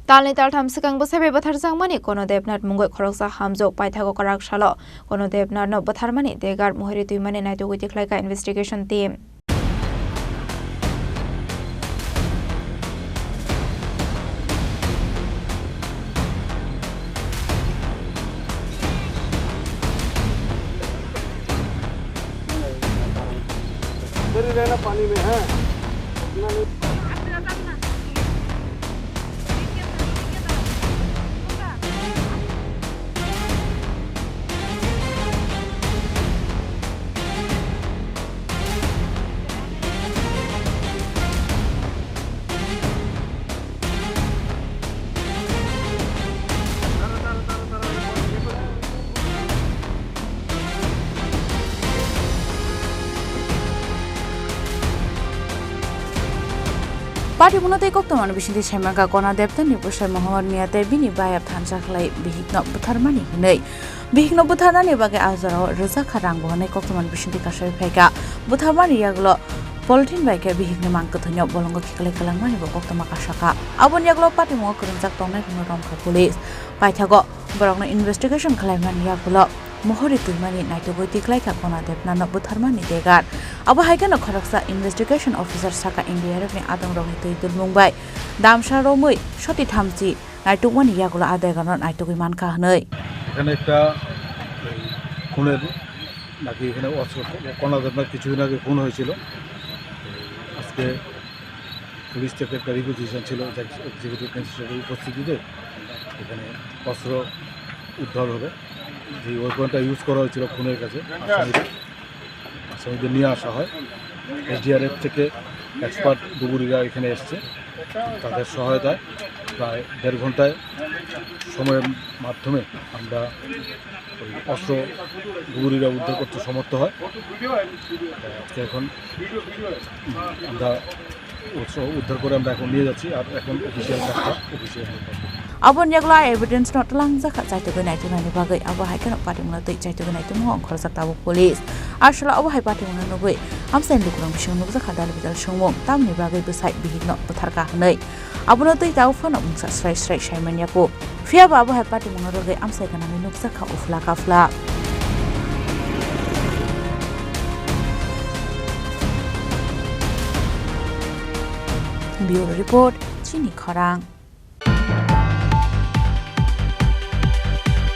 Talnwitaltham Swkang Bwsai Bwtahrjakmani Kana Debnath Mungwi Khoroksa Hamjwk Paithago Kraksalo Kana Debnath no Bwtharmani Degar Muhari Twimani Naitogwi Tikhlaikha investigation team. रहना पानी में है Party Bunate Bwtahrmani Bishindi Shemanga Kana Debnath ni Bwsai Muhari Miyate bini bayap Thanjaklai Bihikno Bwtharmani hinai Bihikno Bwtharmani bage azaro Reza Khorang Bwhanai Bwtahrmani Bishindi Kasai Phaika Bwtharmani yaglo Politin baike bihikno mangkathanyo bolongo Tikhlaikha langmani Bwtahrmani kasaka Abon yaglo party mo kurunjak tongnai phano romkha police Paithago borokno investigation khlaimani yaglo Mahuri Twimani Naitogwi Tikhlaikha Kana Debnath Bwtharmani Degar Abo haikano Khoroksa investigation officer Saka India ni adang rongni tuidul Mungwi Damsha romui shoti thamchi Naitogwi yaglo adegano Naitogwi manka hnai এখানে একটা খুনের নাকি এখানে Kana Debnath কিছুদিন আগে খুন হয়েছিল আজকে পুলিশ থেকে একটা রিকুইজিশন ছিল এক্সিকিউটিভ ম্যাজিস্ট্রেটের উপস্থিতিতে এখানে অস্ত্র উদ্ধার হবে যে ওয়েপনটা ইউজ করা হয়েছিল খুনের কাছে আসামিদের নিয়ে আসা হয় এসডিআরএফ থেকে এক্সপার্ট ডুবুরিরা এখানে এসছে তাদের সহায়তায় প্রায় 1.5 ঘন্টায় সময়ের মাধ্যমে আমরা ওই অস্ত্র ডুবুরিরা উদ্ধার করতে সমর্থ হয় আজকে এখন আমরা অস্ত্র উদ্ধার করে আমরা এখন নিয়ে যাচ্ছি আর এখন অফিসিয়াল কাজটা official Abon yaglo evidence not Talnwitaltham Naitogwi Naitogwi bagai abo haikano party munate Naitogwi Naitogwi Khoroksa tabo police Ashla abo hai party munanogwi amsain lukurang bishing nukjakha dalbidal shungmung tamni bagai Bwsai bihikno Bwtharka hnai abonotoi taw phone mungsa srai shaiman yapo fia abo hai party munarogwi amsai kanami nukjakha ufla kafla Bureau report Chini Khorang